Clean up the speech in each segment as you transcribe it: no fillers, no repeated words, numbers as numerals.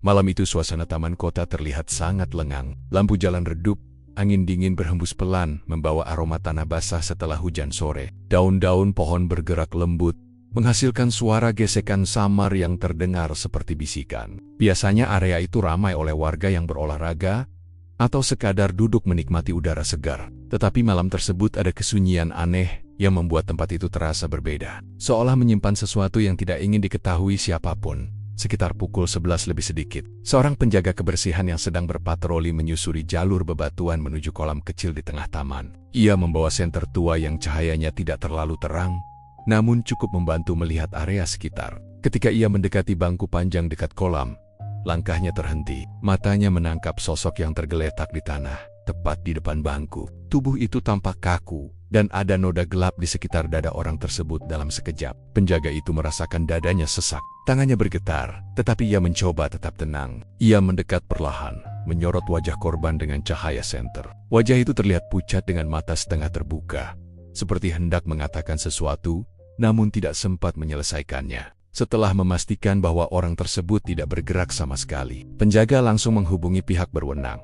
Malam itu suasana taman kota terlihat sangat lengang. Lampu jalan redup, angin dingin berhembus pelan, membawa aroma tanah basah setelah hujan sore. Daun-daun pohon bergerak lembut, menghasilkan suara gesekan samar yang terdengar seperti bisikan. Biasanya area itu ramai oleh warga yang berolahraga, atau sekadar duduk menikmati udara segar. Tetapi malam tersebut ada kesunyian aneh yang membuat tempat itu terasa berbeda. Seolah menyimpan sesuatu yang tidak ingin diketahui siapapun. Sekitar pukul 11 lebih sedikit, seorang penjaga kebersihan yang sedang berpatroli menyusuri jalur bebatuan menuju kolam kecil di tengah taman. Ia membawa senter tua yang cahayanya tidak terlalu terang, namun cukup membantu melihat area sekitar. Ketika ia mendekati bangku panjang dekat kolam, langkahnya terhenti. Matanya menangkap sosok yang tergeletak di tanah, tepat di depan bangku. Tubuh itu tampak kaku, dan ada noda gelap di sekitar dada orang tersebut dalam sekejap. Penjaga itu merasakan dadanya sesak. Tangannya bergetar, tetapi ia mencoba tetap tenang. Ia mendekat perlahan, menyorot wajah korban dengan cahaya senter. Wajah itu terlihat pucat dengan mata setengah terbuka, seperti hendak mengatakan sesuatu, namun tidak sempat menyelesaikannya. Setelah memastikan bahwa orang tersebut tidak bergerak sama sekali, penjaga langsung menghubungi pihak berwenang.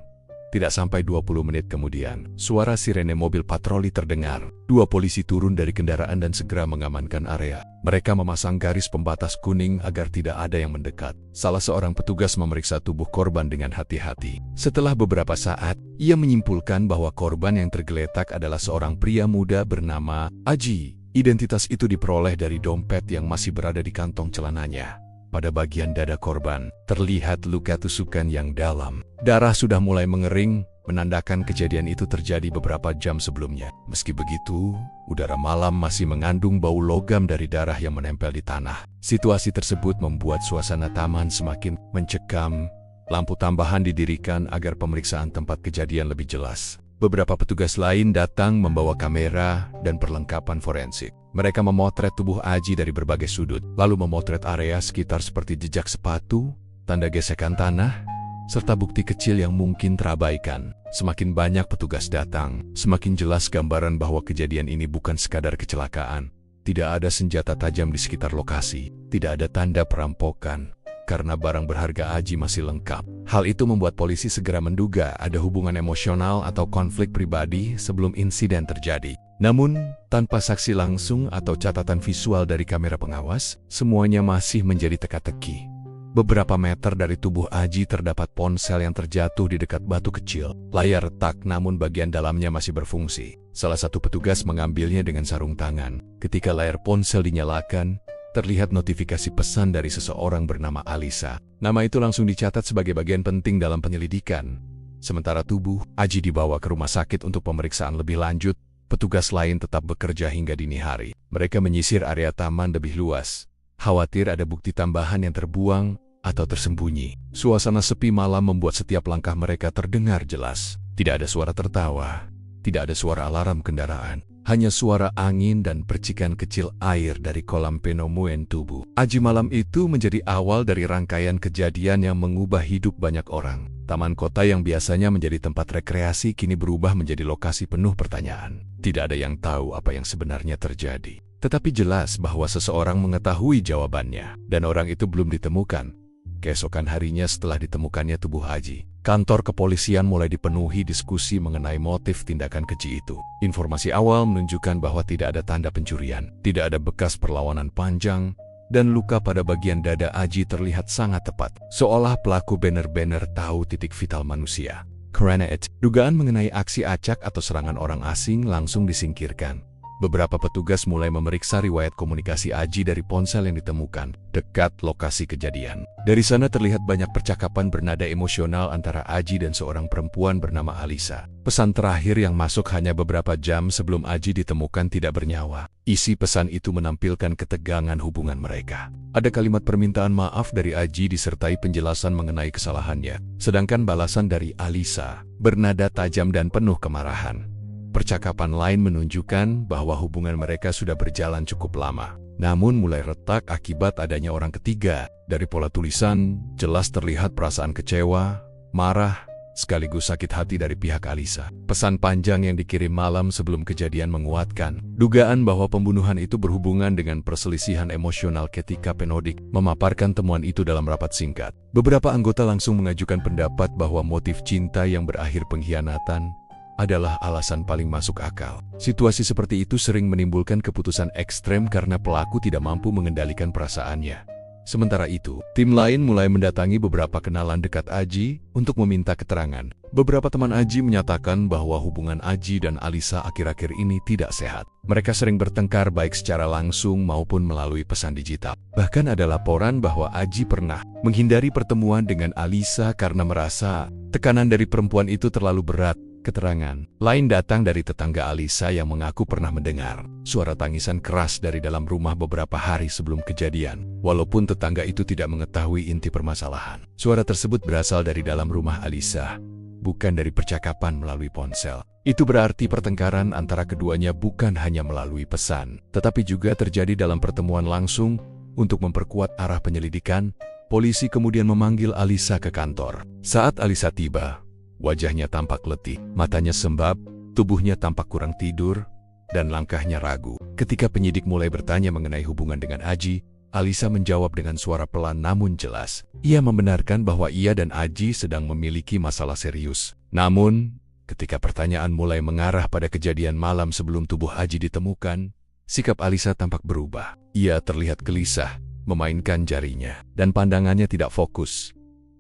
Tidak sampai 20 menit kemudian, suara sirene mobil patroli terdengar. Dua polisi turun dari kendaraan dan segera mengamankan area. Mereka memasang garis pembatas kuning agar tidak ada yang mendekat. Salah seorang petugas memeriksa tubuh korban dengan hati-hati. Setelah beberapa saat, ia menyimpulkan bahwa korban yang tergeletak adalah seorang pria muda bernama Aji. Identitas itu diperoleh dari dompet yang masih berada di kantong celananya. Pada bagian dada korban, terlihat luka tusukan yang dalam. Darah sudah mulai mengering, menandakan kejadian itu terjadi beberapa jam sebelumnya. Meski begitu, udara malam masih mengandung bau logam dari darah yang menempel di tanah. Situasi tersebut membuat suasana taman semakin mencekam. Lampu tambahan didirikan agar pemeriksaan tempat kejadian lebih jelas. Beberapa petugas lain datang membawa kamera dan perlengkapan forensik. Mereka memotret tubuh Aji dari berbagai sudut, lalu memotret area sekitar seperti jejak sepatu, tanda gesekan tanah, serta bukti kecil yang mungkin terabaikan. Semakin banyak petugas datang, semakin jelas gambaran bahwa kejadian ini bukan sekadar kecelakaan. Tidak ada senjata tajam di sekitar lokasi, tidak ada tanda perampokan, karena barang berharga Aji masih lengkap. Hal itu membuat polisi segera menduga ada hubungan emosional atau konflik pribadi sebelum insiden terjadi. Namun, tanpa saksi langsung atau catatan visual dari kamera pengawas, semuanya masih menjadi teka-teki. Beberapa meter dari tubuh Aji terdapat ponsel yang terjatuh di dekat batu kecil. Layar retak namun bagian dalamnya masih berfungsi. Salah satu petugas mengambilnya dengan sarung tangan. Ketika layar ponsel dinyalakan, terlihat notifikasi pesan dari seseorang bernama Alisa. Nama itu langsung dicatat sebagai bagian penting dalam penyelidikan. Sementara tubuh Aji dibawa ke rumah sakit untuk pemeriksaan lebih lanjut, petugas lain tetap bekerja hingga dini hari. Mereka menyisir area taman lebih luas, khawatir ada bukti tambahan yang terbuang atau tersembunyi. Suasana sepi malam membuat setiap langkah mereka terdengar jelas. Tidak ada suara tertawa, tidak ada suara alarm kendaraan. Hanya suara angin dan percikan kecil air dari kolam penemuan tubuh Aji malam itu menjadi awal dari rangkaian kejadian yang mengubah hidup banyak orang. Taman kota yang biasanya menjadi tempat rekreasi kini berubah menjadi lokasi penuh pertanyaan. Tidak ada yang tahu apa yang sebenarnya terjadi. Tetapi jelas bahwa seseorang mengetahui jawabannya, dan orang itu belum ditemukan. Keesokan harinya setelah ditemukannya tubuh Aji, kantor kepolisian mulai dipenuhi diskusi mengenai motif tindakan keji itu. Informasi awal menunjukkan bahwa tidak ada tanda pencurian, tidak ada bekas perlawanan panjang, dan luka pada bagian dada Aji terlihat sangat tepat, seolah pelaku benar-benar tahu titik vital manusia. Karena itu, dugaan mengenai aksi acak atau serangan orang asing langsung disingkirkan. Beberapa petugas mulai memeriksa riwayat komunikasi Aji dari ponsel yang ditemukan dekat lokasi kejadian. Dari sana terlihat banyak percakapan bernada emosional antara Aji dan seorang perempuan bernama Alisa. Pesan terakhir yang masuk hanya beberapa jam sebelum Aji ditemukan tidak bernyawa. Isi pesan itu menampilkan ketegangan hubungan mereka. Ada kalimat permintaan maaf dari Aji disertai penjelasan mengenai kesalahannya, sedangkan balasan dari Alisa bernada tajam dan penuh kemarahan. Percakapan lain menunjukkan bahwa hubungan mereka sudah berjalan cukup lama, namun mulai retak akibat adanya orang ketiga. Dari pola tulisan, jelas terlihat perasaan kecewa, marah, sekaligus sakit hati dari pihak Alisa. Pesan panjang yang dikirim malam sebelum kejadian menguatkan dugaan bahwa pembunuhan itu berhubungan dengan perselisihan emosional ketika Penodik memaparkan temuan itu dalam rapat singkat. Beberapa anggota langsung mengajukan pendapat bahwa motif cinta yang berakhir pengkhianatan adalah alasan paling masuk akal. Situasi seperti itu sering menimbulkan keputusan ekstrem karena pelaku tidak mampu mengendalikan perasaannya. Sementara itu, tim lain mulai mendatangi beberapa kenalan dekat Aji untuk meminta keterangan. Beberapa teman Aji menyatakan bahwa hubungan Aji dan Alisa akhir-akhir ini tidak sehat. Mereka sering bertengkar baik secara langsung maupun melalui pesan digital. Bahkan ada laporan bahwa Aji pernah menghindari pertemuan dengan Alisa karena merasa tekanan dari perempuan itu terlalu berat. Keterangan lain datang dari tetangga Alisa yang mengaku pernah mendengar suara tangisan keras dari dalam rumah beberapa hari sebelum kejadian. Walaupun tetangga itu tidak mengetahui inti permasalahan, suara tersebut berasal dari dalam rumah Alisa, bukan dari percakapan melalui ponsel. Itu berarti pertengkaran antara keduanya bukan hanya melalui pesan, tetapi juga terjadi dalam pertemuan langsung. Untuk memperkuat arah penyelidikan, polisi kemudian memanggil Alisa ke kantor. Saat Alisa tiba, wajahnya tampak letih, matanya sembab, tubuhnya tampak kurang tidur, dan langkahnya ragu. Ketika penyidik mulai bertanya mengenai hubungan dengan Aji, Alisa menjawab dengan suara pelan namun jelas. Ia membenarkan bahwa ia dan Aji sedang memiliki masalah serius. Namun, ketika pertanyaan mulai mengarah pada kejadian malam sebelum tubuh Aji ditemukan, sikap Alisa tampak berubah. Ia terlihat gelisah, memainkan jarinya, dan pandangannya tidak fokus.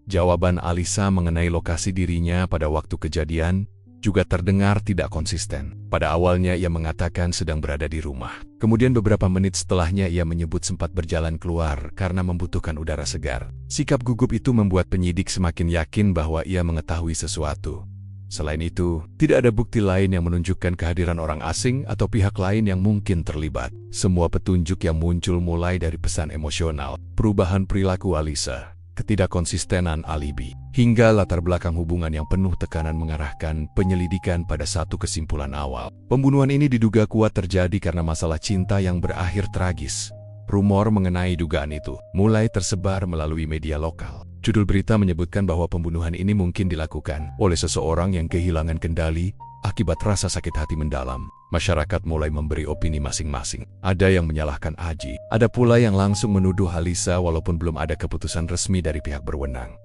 Jawaban Alisa mengenai lokasi dirinya pada waktu kejadian juga terdengar tidak konsisten. Pada awalnya ia mengatakan sedang berada di rumah. Kemudian beberapa menit setelahnya ia menyebut sempat berjalan keluar karena membutuhkan udara segar. Sikap gugup itu membuat penyidik semakin yakin bahwa ia mengetahui sesuatu. Selain itu, tidak ada bukti lain yang menunjukkan kehadiran orang asing atau pihak lain yang mungkin terlibat. Semua petunjuk yang muncul mulai dari pesan emosional, perubahan perilaku Alisa, ketidakkonsistenan alibi, hingga latar belakang hubungan yang penuh tekanan mengarahkan penyelidikan pada satu kesimpulan awal. Pembunuhan ini diduga kuat terjadi karena masalah cinta yang berakhir tragis. Rumor mengenai dugaan itu mulai tersebar melalui media lokal. Judul berita menyebutkan bahwa pembunuhan ini mungkin dilakukan oleh seseorang yang kehilangan kendali akibat rasa sakit hati mendalam. Masyarakat mulai memberi opini masing-masing. Ada yang menyalahkan Aji, ada pula yang langsung menuduh Alisa walaupun belum ada keputusan resmi dari pihak berwenang.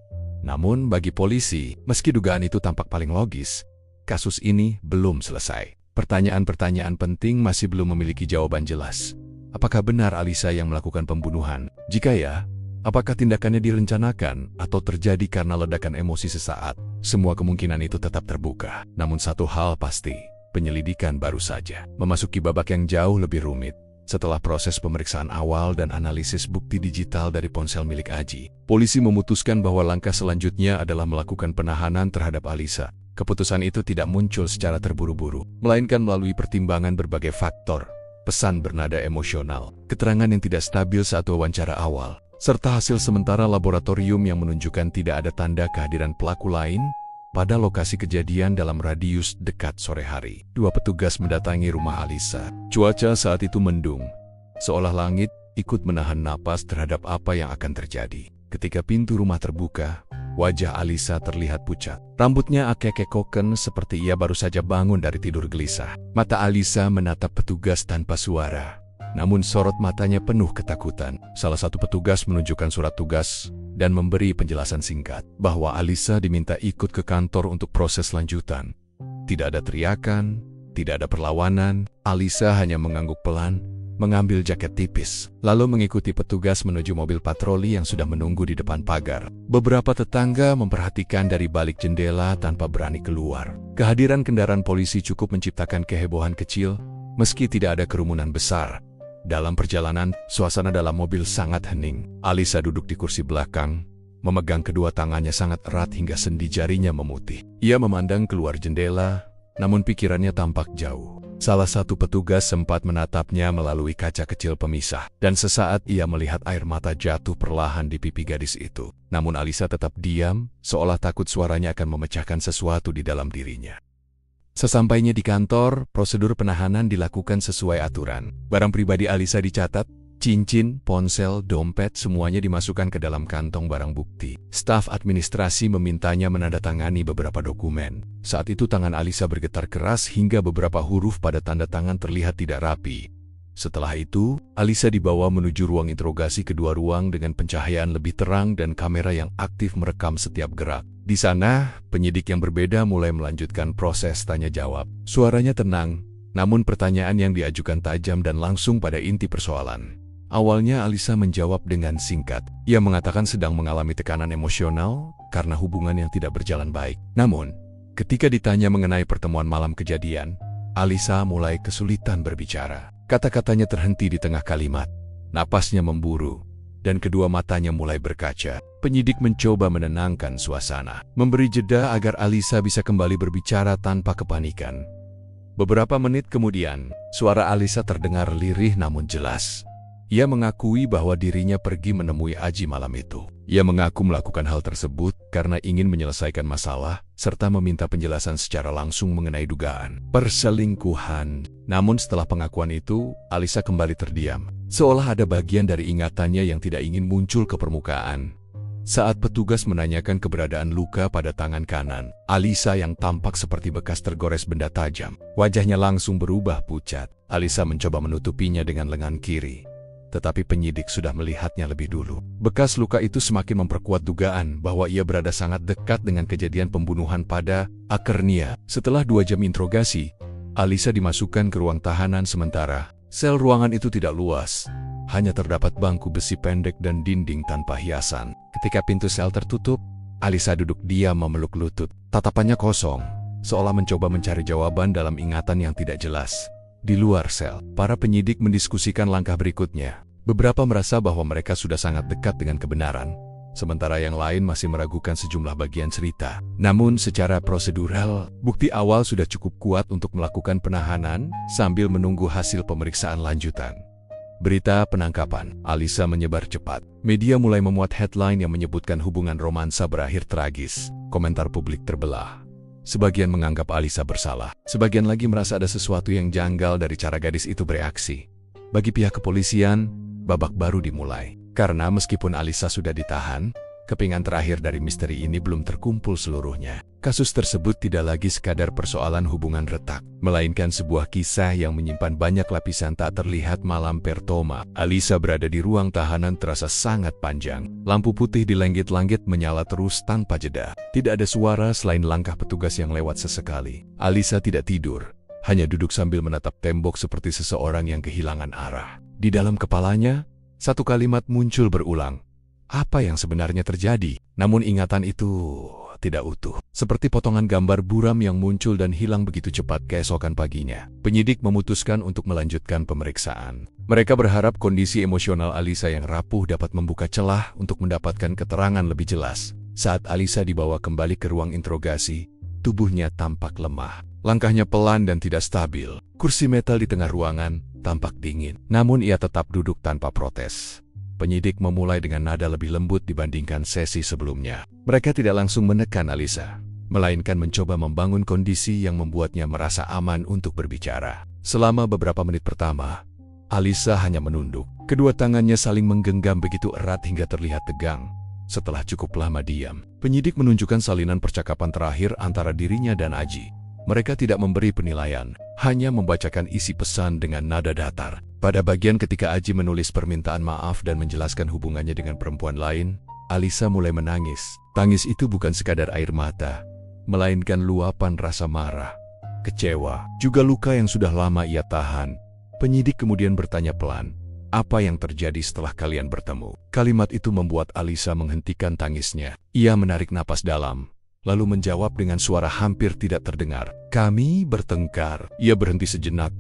Namun bagi polisi, meski dugaan itu tampak paling logis, kasus ini belum selesai. Pertanyaan-pertanyaan penting masih belum memiliki jawaban jelas. Apakah benar Alisa yang melakukan pembunuhan? Jika ya, apakah tindakannya direncanakan atau terjadi karena ledakan emosi sesaat? Semua kemungkinan itu tetap terbuka. Namun satu hal pasti, penyelidikan baru saja memasuki babak yang jauh lebih rumit. Setelah proses pemeriksaan awal dan analisis bukti digital dari ponsel milik Aji, polisi memutuskan bahwa langkah selanjutnya adalah melakukan penahanan terhadap Alisa. Keputusan itu tidak muncul secara terburu-buru, melainkan melalui pertimbangan berbagai faktor. Pesan bernada emosional, keterangan yang tidak stabil saat wawancara awal, serta hasil sementara laboratorium yang menunjukkan tidak ada tanda kehadiran pelaku lain pada lokasi kejadian dalam radius dekat sore hari. Dua petugas mendatangi rumah Alisa. Cuaca saat itu mendung, seolah langit ikut menahan napas terhadap apa yang akan terjadi. Ketika pintu rumah terbuka, wajah Alisa terlihat pucat. Rambutnya akek-kekoken seperti ia baru saja bangun dari tidur gelisah. Mata Alisa menatap petugas tanpa suara. Namun sorot matanya penuh ketakutan. Salah satu petugas menunjukkan surat tugas dan memberi penjelasan singkat bahwa Alisa diminta ikut ke kantor untuk proses lanjutan. Tidak ada teriakan, tidak ada perlawanan. Alisa hanya mengangguk pelan, mengambil jaket tipis, lalu mengikuti petugas menuju mobil patroli yang sudah menunggu di depan pagar. Beberapa tetangga memperhatikan dari balik jendela tanpa berani keluar. Kehadiran kendaraan polisi cukup menciptakan kehebohan kecil, meski tidak ada kerumunan besar. Dalam perjalanan, suasana dalam mobil sangat hening. Alisa duduk di kursi belakang, memegang kedua tangannya sangat erat hingga sendi jarinya memutih. Ia memandang keluar jendela, namun pikirannya tampak jauh. Salah satu petugas sempat menatapnya melalui kaca kecil pemisah, dan sesaat ia melihat air mata jatuh perlahan di pipi gadis itu. Namun Alisa tetap diam, seolah takut suaranya akan memecahkan sesuatu di dalam dirinya. Sesampainya di kantor, prosedur penahanan dilakukan sesuai aturan. Barang pribadi Alisa dicatat, Cincin, ponsel, dompet, semuanya dimasukkan ke dalam kantong barang bukti. Staf administrasi memintanya menandatangani beberapa dokumen. Saat itu tangan Alisa bergetar keras hingga beberapa huruf pada tanda tangan terlihat tidak rapi. Setelah itu, Alisa dibawa menuju ruang interogasi. Kedua ruang dengan pencahayaan lebih terang dan kamera yang aktif merekam setiap gerak. Di sana, penyidik yang berbeda mulai melanjutkan proses tanya jawab. Suaranya tenang, namun pertanyaan yang diajukan tajam dan langsung pada inti persoalan. Awalnya Alisa menjawab dengan singkat. Ia mengatakan sedang mengalami tekanan emosional karena hubungan yang tidak berjalan baik. Namun, ketika ditanya mengenai pertemuan malam kejadian, Alisa mulai kesulitan berbicara. Kata-katanya terhenti di tengah kalimat. Napasnya memburu, dan kedua matanya mulai berkaca. Penyidik mencoba menenangkan suasana, memberi jeda agar Alisa bisa kembali berbicara tanpa kepanikan. Beberapa menit kemudian, suara Alisa terdengar lirih namun jelas. Ia mengakui bahwa dirinya pergi menemui Aji malam itu. Ia mengaku melakukan hal tersebut karena ingin menyelesaikan masalah, serta meminta penjelasan secara langsung mengenai dugaan perselingkuhan. Namun setelah pengakuan itu, Alisa kembali terdiam, seolah ada bagian dari ingatannya yang tidak ingin muncul ke permukaan. Saat petugas menanyakan keberadaan luka pada tangan kanan, Alisa yang tampak seperti bekas tergores benda tajam, wajahnya langsung berubah pucat. Alisa mencoba menutupinya dengan lengan kiri, tetapi penyidik sudah melihatnya lebih dulu. Bekas luka itu semakin memperkuat dugaan bahwa ia berada sangat dekat dengan kejadian pembunuhan pada Akernia. Setelah 2 jam interogasi, Alisa dimasukkan ke ruang tahanan sementara. Sel ruangan itu tidak luas, hanya terdapat bangku besi pendek dan dinding tanpa hiasan. Ketika pintu sel tertutup, Alisa duduk diam memeluk lutut. Tatapannya kosong, seolah mencoba mencari jawaban dalam ingatan yang tidak jelas. Di luar sel, para penyidik mendiskusikan langkah berikutnya. Beberapa merasa bahwa mereka sudah sangat dekat dengan kebenaran, sementara yang lain masih meragukan sejumlah bagian cerita. Namun secara prosedural, bukti awal sudah cukup kuat untuk melakukan penahanan sambil menunggu hasil pemeriksaan lanjutan. Berita penangkapan Alisa menyebar cepat. Media mulai memuat headline yang menyebutkan hubungan romansa berakhir tragis. Komentar publik terbelah. Sebagian menganggap Alisa bersalah, sebagian lagi merasa ada sesuatu yang janggal dari cara gadis itu bereaksi. Bagi pihak kepolisian, babak baru dimulai. Karena meskipun Alisa sudah ditahan, kepingan terakhir dari misteri ini belum terkumpul seluruhnya. Kasus tersebut tidak lagi sekadar persoalan hubungan retak, melainkan sebuah kisah yang menyimpan banyak lapisan tak terlihat. Malam pertama, Alisa berada di ruang tahanan terasa sangat panjang. Lampu putih di langit-langit menyala terus tanpa jeda. Tidak ada suara selain langkah petugas yang lewat sesekali. Alisa tidak tidur, hanya duduk sambil menatap tembok seperti seseorang yang kehilangan arah. Di dalam kepalanya, satu kalimat muncul berulang. Apa yang sebenarnya terjadi? Namun ingatan itu tidak utuh. Seperti potongan gambar buram yang muncul dan hilang begitu cepat keesokan paginya. Penyidik memutuskan untuk melanjutkan pemeriksaan. Mereka berharap kondisi emosional Alisa yang rapuh dapat membuka celah untuk mendapatkan keterangan lebih jelas. Saat Alisa dibawa kembali ke ruang interogasi, tubuhnya tampak lemah. Langkahnya pelan dan tidak stabil. Kursi metal di tengah ruangan tampak dingin. Namun ia tetap duduk tanpa protes. Penyidik memulai dengan nada lebih lembut dibandingkan sesi sebelumnya. Mereka tidak langsung menekan Alisa, melainkan mencoba membangun kondisi yang membuatnya merasa aman untuk berbicara. Selama beberapa menit pertama, Alisa hanya menunduk. Kedua tangannya saling menggenggam begitu erat hingga terlihat tegang. Setelah cukup lama diam, penyidik menunjukkan salinan percakapan terakhir antara dirinya dan Aji. Mereka tidak memberi penilaian, hanya membacakan isi pesan dengan nada datar. Pada bagian ketika Aji menulis permintaan maaf dan menjelaskan hubungannya dengan perempuan lain, Alisa mulai menangis. Tangis itu bukan sekadar air mata, melainkan luapan rasa marah, kecewa, juga luka yang sudah lama ia tahan. Penyidik kemudian bertanya pelan, "Apa yang terjadi setelah kalian bertemu?" Kalimat itu membuat Alisa menghentikan tangisnya. Ia menarik napas dalam, lalu menjawab dengan suara hampir tidak terdengar, "Kami bertengkar." Ia berhenti sejenak,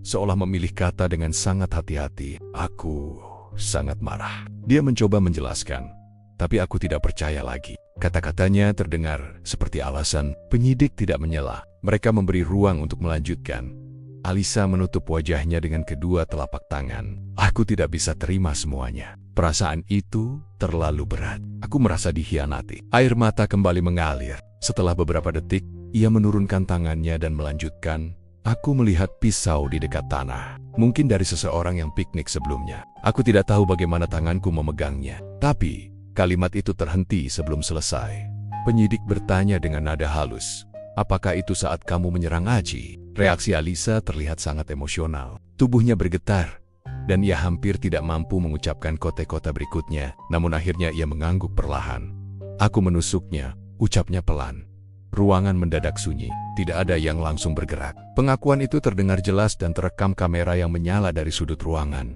seolah memilih kata dengan sangat hati-hati. "Aku sangat marah." Dia mencoba menjelaskan, "Tapi aku tidak percaya lagi." Kata-katanya terdengar seperti alasan. Penyidik tidak menyela. Mereka memberi ruang untuk melanjutkan. Alisa menutup wajahnya dengan kedua telapak tangan. "Aku tidak bisa terima semuanya. Perasaan itu terlalu berat. Aku merasa dikhianati." Air mata kembali mengalir. Setelah beberapa detik, ia menurunkan tangannya dan melanjutkan, Aku melihat pisau di dekat tanah. Mungkin dari seseorang yang piknik sebelumnya. Aku tidak tahu bagaimana tanganku memegangnya. Tapi, kalimat itu terhenti sebelum selesai. Penyidik bertanya dengan nada halus, "Apakah itu saat kamu menyerang Aji?" Reaksi Alisa terlihat sangat emosional. Tubuhnya bergetar, dan ia hampir tidak mampu mengucapkan kata-kata berikutnya. Namun akhirnya ia mengangguk perlahan. Aku menusuknya, ucapnya pelan. Ruangan mendadak sunyi, tidak ada yang langsung bergerak. Pengakuan itu terdengar jelas dan terekam kamera yang menyala dari sudut ruangan.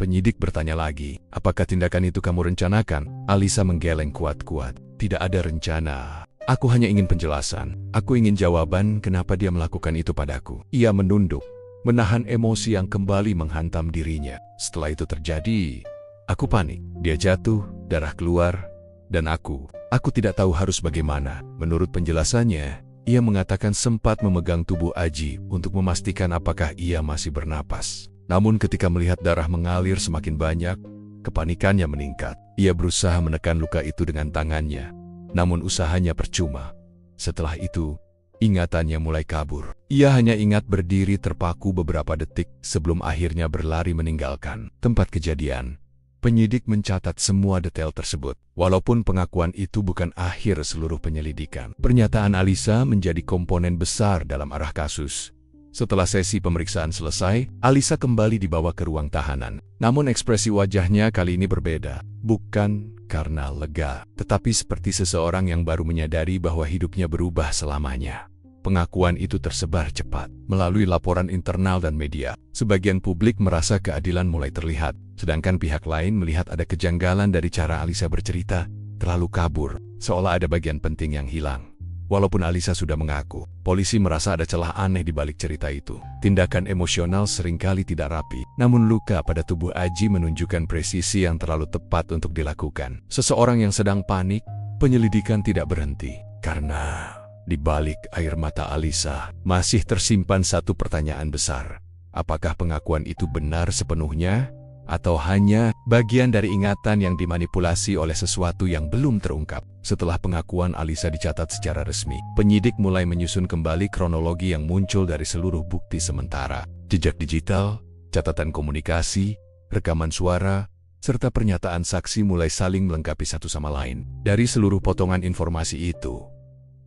Penyidik bertanya lagi, "Apakah tindakan itu kamu rencanakan?" Alisa menggeleng kuat-kuat. "Tidak ada rencana. Aku hanya ingin penjelasan. Aku ingin jawaban kenapa dia melakukan itu padaku." Ia menunduk, menahan emosi yang kembali menghantam dirinya. Setelah itu terjadi, aku panik. Dia jatuh, darah keluar, dan aku tidak tahu harus bagaimana. Menurut penjelasannya, ia mengatakan sempat memegang tubuh Aji untuk memastikan apakah ia masih bernapas. Namun ketika melihat darah mengalir semakin banyak, kepanikannya meningkat. Ia berusaha menekan luka itu dengan tangannya, namun usahanya percuma. Setelah itu, ingatannya mulai kabur. Ia hanya ingat berdiri terpaku beberapa detik sebelum akhirnya berlari meninggalkan tempat kejadian. Penyidik mencatat semua detail tersebut. Walaupun pengakuan itu bukan akhir seluruh penyelidikan, pernyataan Alisa menjadi komponen besar dalam arah kasus. Setelah sesi pemeriksaan selesai, Alisa kembali dibawa ke ruang tahanan. Namun ekspresi wajahnya kali ini berbeda. Bukan karena lega, tetapi seperti seseorang yang baru menyadari bahwa hidupnya berubah selamanya. Pengakuan itu tersebar cepat melalui laporan internal dan media. Sebagian publik merasa keadilan mulai terlihat, sedangkan pihak lain melihat ada kejanggalan dari cara Alisa bercerita, terlalu kabur, seolah ada bagian penting yang hilang. Walaupun Alisa sudah mengaku, polisi merasa ada celah aneh di balik cerita itu. Tindakan emosional seringkali tidak rapi, namun luka pada tubuh Aji menunjukkan presisi yang terlalu tepat untuk dilakukan. Seseorang yang sedang panik, penyelidikan tidak berhenti, karena di balik air mata Alisa masih tersimpan satu pertanyaan besar. Apakah pengakuan itu benar sepenuhnya? Atau hanya bagian dari ingatan yang dimanipulasi oleh sesuatu yang belum terungkap? Setelah pengakuan Alisa dicatat secara resmi, penyidik mulai menyusun kembali kronologi yang muncul dari seluruh bukti sementara. Jejak digital, catatan komunikasi, rekaman suara, serta pernyataan saksi mulai saling melengkapi satu sama lain. Dari seluruh potongan informasi itu,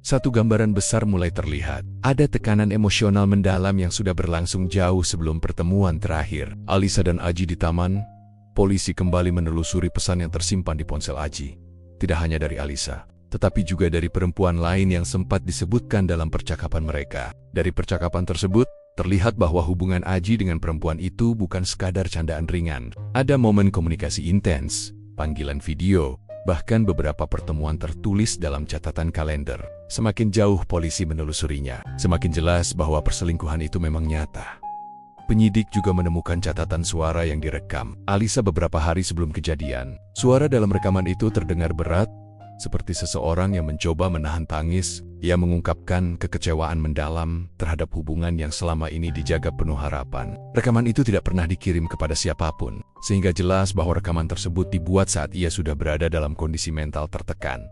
satu gambaran besar mulai terlihat. Ada tekanan emosional mendalam yang sudah berlangsung jauh sebelum pertemuan terakhir Alisa dan Aji di taman. Polisi kembali menelusuri pesan yang tersimpan di ponsel Aji. Tidak hanya dari Alisa, tetapi juga dari perempuan lain yang sempat disebutkan dalam percakapan mereka. Dari percakapan tersebut, terlihat bahwa hubungan Aji dengan perempuan itu bukan sekadar candaan ringan. Ada momen komunikasi intens, panggilan video, bahkan beberapa pertemuan tertulis dalam catatan kalender. Semakin jauh polisi menelusurinya, semakin jelas bahwa perselingkuhan itu memang nyata. Penyidik juga menemukan catatan suara yang direkam Alisa beberapa hari sebelum kejadian. Suara dalam rekaman itu terdengar berat, seperti seseorang yang mencoba menahan tangis. Ia mengungkapkan kekecewaan mendalam terhadap hubungan yang selama ini dijaga penuh harapan. Rekaman itu tidak pernah dikirim kepada siapapun, sehingga jelas bahwa rekaman tersebut dibuat saat ia sudah berada dalam kondisi mental tertekan.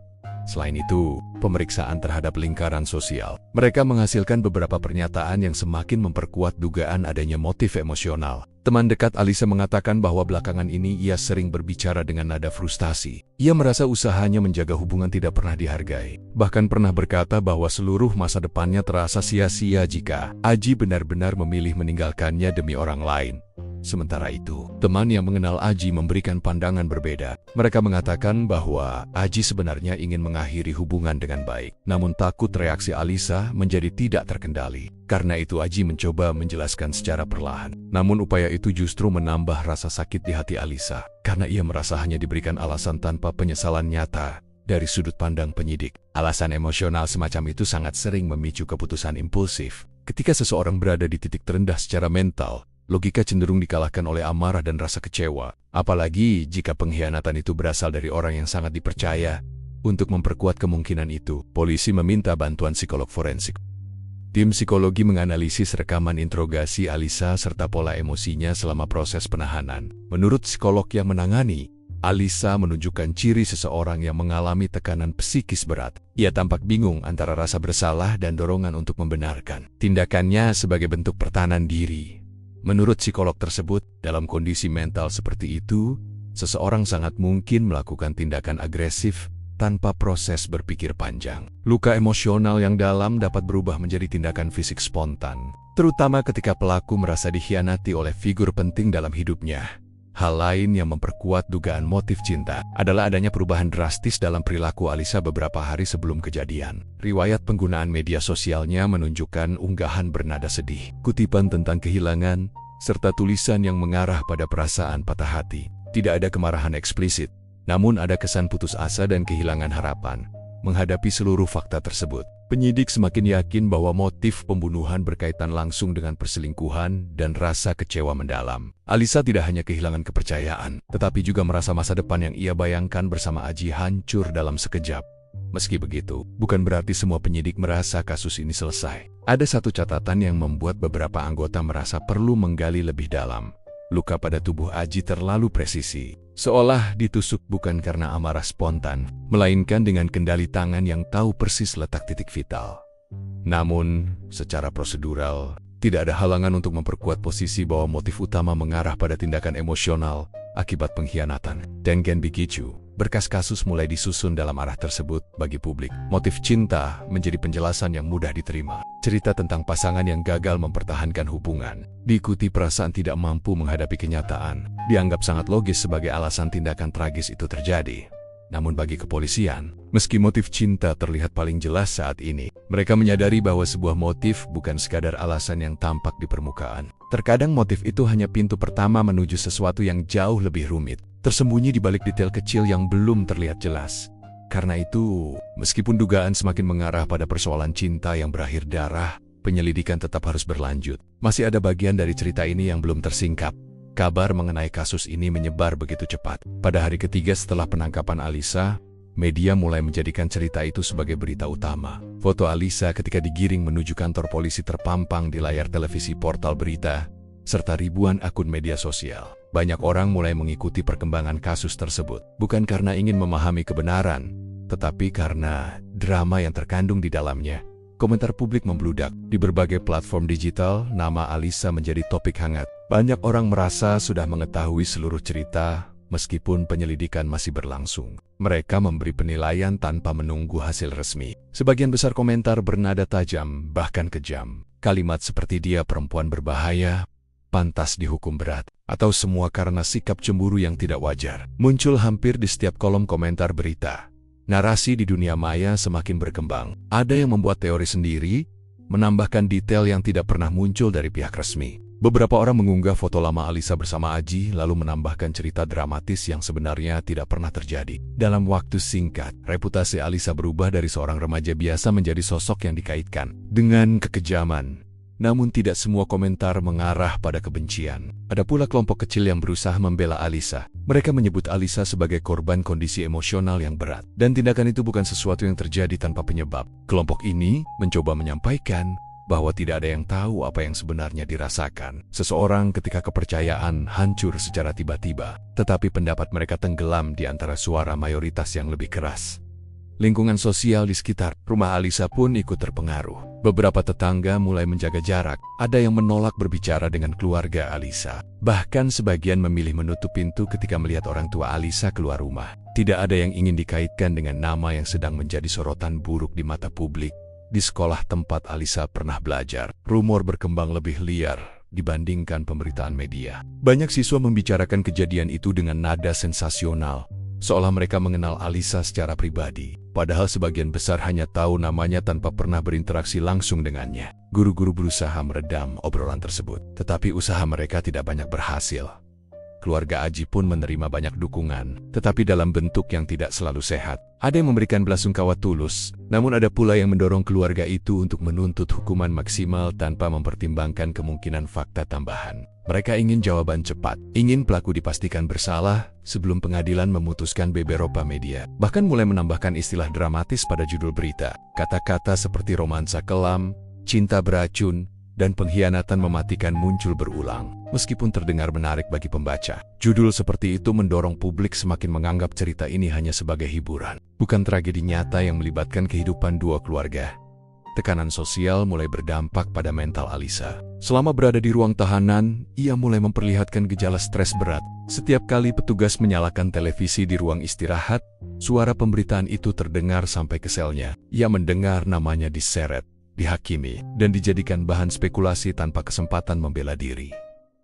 Selain itu, pemeriksaan terhadap lingkaran sosial. Mereka menghasilkan beberapa pernyataan yang semakin memperkuat dugaan adanya motif emosional. Teman dekat Alisa mengatakan bahwa belakangan ini ia sering berbicara dengan nada frustasi. Ia merasa usahanya menjaga hubungan tidak pernah dihargai. Bahkan pernah berkata bahwa seluruh masa depannya terasa sia-sia jika Aji benar-benar memilih meninggalkannya demi orang lain. Sementara itu, teman yang mengenal Aji memberikan pandangan berbeda. Mereka mengatakan bahwa Aji sebenarnya ingin mengakhiri hubungan dengan baik, namun takut reaksi Alisa menjadi tidak terkendali. Karena itu Aji mencoba menjelaskan secara perlahan. Namun upaya itu justru menambah rasa sakit di hati Alisa, karena ia merasa hanya diberikan alasan tanpa penyesalan nyata. Dari sudut pandang penyidik, alasan emosional semacam itu sangat sering memicu keputusan impulsif. Ketika seseorang berada di titik terendah secara mental, logika cenderung dikalahkan oleh amarah dan rasa kecewa. Apalagi jika pengkhianatan itu berasal dari orang yang sangat dipercaya. Untuk memperkuat kemungkinan itu, polisi meminta bantuan psikolog forensik. Tim psikologi menganalisis rekaman interogasi Alisa serta pola emosinya selama proses penahanan. Menurut psikolog yang menangani, Alisa menunjukkan ciri seseorang yang mengalami tekanan psikis berat. Ia tampak bingung antara rasa bersalah dan dorongan untuk membenarkan tindakannya sebagai bentuk pertahanan diri. Menurut psikolog tersebut, dalam kondisi mental seperti itu, seseorang sangat mungkin melakukan tindakan agresif tanpa proses berpikir panjang. Luka emosional yang dalam dapat berubah menjadi tindakan fisik spontan, terutama ketika pelaku merasa dikhianati oleh figur penting dalam hidupnya. Hal lain yang memperkuat dugaan motif cinta adalah adanya perubahan drastis dalam perilaku Alisa beberapa hari sebelum kejadian. Riwayat penggunaan media sosialnya menunjukkan unggahan bernada sedih, kutipan tentang kehilangan, serta tulisan yang mengarah pada perasaan patah hati. Tidak ada kemarahan eksplisit, namun ada kesan putus asa dan kehilangan harapan. Menghadapi seluruh fakta tersebut, penyidik semakin yakin bahwa motif pembunuhan berkaitan langsung dengan perselingkuhan dan rasa kecewa mendalam. Alisa tidak hanya kehilangan kepercayaan, tetapi juga merasa masa depan yang ia bayangkan bersama Aji hancur dalam sekejap. Meski begitu, bukan berarti semua penyidik merasa kasus ini selesai. Ada satu catatan yang membuat beberapa anggota merasa perlu menggali lebih dalam. Luka pada tubuh Aji terlalu presisi, seolah ditusuk bukan karena amarah spontan, melainkan dengan kendali tangan yang tahu persis letak titik vital. Namun, secara prosedural, tidak ada halangan untuk memperkuat posisi bahwa motif utama mengarah pada tindakan emosional akibat pengkhianatan. Dengen Bikicu, berkas kasus mulai disusun dalam arah tersebut bagi publik. Motif cinta menjadi penjelasan yang mudah diterima. Cerita tentang pasangan yang gagal mempertahankan hubungan, diikuti perasaan tidak mampu menghadapi kenyataan, dianggap sangat logis sebagai alasan tindakan tragis itu terjadi. Namun bagi kepolisian, meski motif cinta terlihat paling jelas saat ini, mereka menyadari bahwa sebuah motif bukan sekadar alasan yang tampak di permukaan. Terkadang motif itu hanya pintu pertama menuju sesuatu yang jauh lebih rumit, tersembunyi di balik detail kecil yang belum terlihat jelas. Karena itu, meskipun dugaan semakin mengarah pada persoalan cinta yang berakhir darah, penyelidikan tetap harus berlanjut. Masih ada bagian dari cerita ini yang belum tersingkap. Kabar mengenai kasus ini menyebar begitu cepat. Pada hari ketiga setelah penangkapan Alisa, media mulai menjadikan cerita itu sebagai berita utama. Foto Alisa ketika digiring menuju kantor polisi terpampang di layar televisi portal berita, serta ribuan akun media sosial. Banyak orang mulai mengikuti perkembangan kasus tersebut, bukan karena ingin memahami kebenaran, tetapi karena drama yang terkandung di dalamnya. Komentar publik membludak. Di berbagai platform digital, nama Alisa menjadi topik hangat. Banyak orang merasa sudah mengetahui seluruh cerita, meskipun penyelidikan masih berlangsung. Mereka memberi penilaian tanpa menunggu hasil resmi. Sebagian besar komentar bernada tajam, bahkan kejam. Kalimat seperti "dia perempuan berbahaya, pantas dihukum berat," atau "semua karena sikap cemburu yang tidak wajar," muncul hampir di setiap kolom komentar berita. Narasi di dunia maya semakin berkembang. Ada yang membuat teori sendiri, menambahkan detail yang tidak pernah muncul dari pihak resmi. Beberapa orang mengunggah foto lama Alisa bersama Aji, lalu menambahkan cerita dramatis yang sebenarnya tidak pernah terjadi. Dalam waktu singkat, reputasi Alisa berubah dari seorang remaja biasa menjadi sosok yang dikaitkan dengan kekejaman. Namun tidak semua komentar mengarah pada kebencian. Ada pula kelompok kecil yang berusaha membela Alisa. Mereka menyebut Alisa sebagai korban kondisi emosional yang berat. Dan tindakan itu bukan sesuatu yang terjadi tanpa penyebab. Kelompok ini mencoba menyampaikan bahwa tidak ada yang tahu apa yang sebenarnya dirasakan seseorang ketika kepercayaan hancur secara tiba-tiba. Tetapi pendapat mereka tenggelam di antara suara mayoritas yang lebih keras. Lingkungan sosial di sekitar rumah Alisa pun ikut terpengaruh. Beberapa tetangga mulai menjaga jarak. Ada yang menolak berbicara dengan keluarga Alisa. Bahkan sebagian memilih menutup pintu ketika melihat orang tua Alisa keluar rumah. Tidak ada yang ingin dikaitkan dengan nama yang sedang menjadi sorotan buruk di mata publik. Di sekolah tempat Alisa pernah belajar, rumor berkembang lebih liar dibandingkan pemberitaan media. Banyak siswa membicarakan kejadian itu dengan nada sensasional, seolah mereka mengenal Alisa secara pribadi. Padahal sebagian besar hanya tahu namanya tanpa pernah berinteraksi langsung dengannya. Guru-guru berusaha meredam obrolan tersebut, tetapi usaha mereka tidak banyak berhasil. Keluarga Aji pun menerima banyak dukungan, tetapi dalam bentuk yang tidak selalu sehat. Ada yang memberikan belasungkawa tulus, namun ada pula yang mendorong keluarga itu untuk menuntut hukuman maksimal tanpa mempertimbangkan kemungkinan fakta tambahan. Mereka ingin jawaban cepat, ingin pelaku dipastikan bersalah sebelum pengadilan memutuskan. Beberapa media bahkan mulai menambahkan istilah dramatis pada judul berita. Kata-kata seperti romansa kelam, cinta beracun, dan pengkhianatan mematikan muncul berulang, meskipun terdengar menarik bagi pembaca. Judul seperti itu mendorong publik semakin menganggap cerita ini hanya sebagai hiburan, bukan tragedi nyata yang melibatkan kehidupan dua keluarga. Tekanan sosial mulai berdampak pada mental Alisa. Selama berada di ruang tahanan, ia mulai memperlihatkan gejala stres berat. Setiap kali petugas menyalakan televisi di ruang istirahat, suara pemberitaan itu terdengar sampai ke selnya. Ia mendengar namanya diseret, dihakimi, dan dijadikan bahan spekulasi tanpa kesempatan membela diri.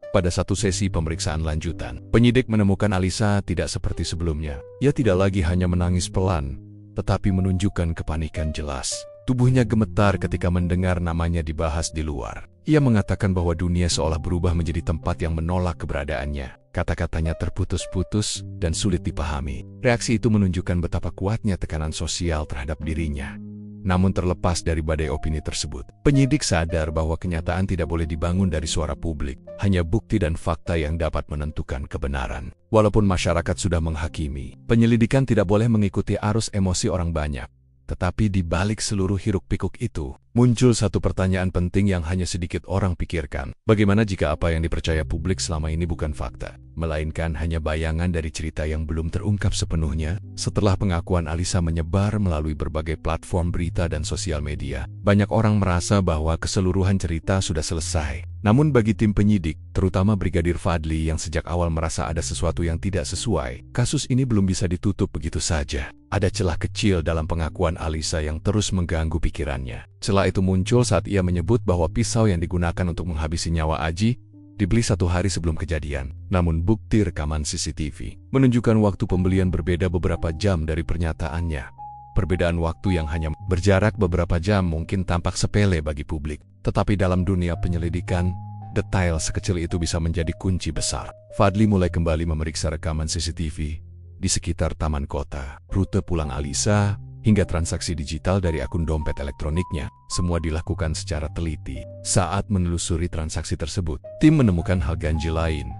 Pada satu sesi pemeriksaan lanjutan, penyidik menemukan Alisa tidak seperti sebelumnya. Ia tidak lagi hanya menangis pelan, tetapi menunjukkan kepanikan jelas. Tubuhnya gemetar ketika mendengar namanya dibahas di luar. Ia mengatakan bahwa dunia seolah berubah menjadi tempat yang menolak keberadaannya. Kata-katanya terputus-putus dan sulit dipahami. Reaksi itu menunjukkan betapa kuatnya tekanan sosial terhadap dirinya. Namun terlepas dari badai opini tersebut, penyidik sadar bahwa kenyataan tidak boleh dibangun dari suara publik. Hanya bukti dan fakta yang dapat menentukan kebenaran. Walaupun masyarakat sudah menghakimi, penyelidikan tidak boleh mengikuti arus emosi orang banyak. Tetapi di balik seluruh hiruk-pikuk itu, muncul satu pertanyaan penting yang hanya sedikit orang pikirkan. Bagaimana jika apa yang dipercaya publik selama ini bukan fakta, melainkan hanya bayangan dari cerita yang belum terungkap sepenuhnya? Setelah pengakuan Alisa menyebar melalui berbagai platform berita dan sosial media, banyak orang merasa bahwa keseluruhan cerita sudah selesai. Namun bagi tim penyidik, terutama Brigadir Fadli yang sejak awal merasa ada sesuatu yang tidak sesuai, kasus ini belum bisa ditutup begitu saja. Ada celah kecil dalam pengakuan Alisa yang terus mengganggu pikirannya. Celah itu muncul saat ia menyebut bahwa pisau yang digunakan untuk menghabisi nyawa Aji dibeli 1 hari sebelum kejadian. Namun bukti rekaman CCTV menunjukkan waktu pembelian berbeda beberapa jam dari pernyataannya. Perbedaan waktu yang hanya berjarak beberapa jam mungkin tampak sepele bagi publik, tetapi dalam dunia penyelidikan, detail sekecil itu bisa menjadi kunci besar. Fadli mulai kembali memeriksa rekaman CCTV di sekitar taman kota, rute pulang Alisa, hingga transaksi digital dari akun dompet elektroniknya. Semua dilakukan secara teliti. Saat menelusuri transaksi tersebut, tim menemukan hal ganjil lain.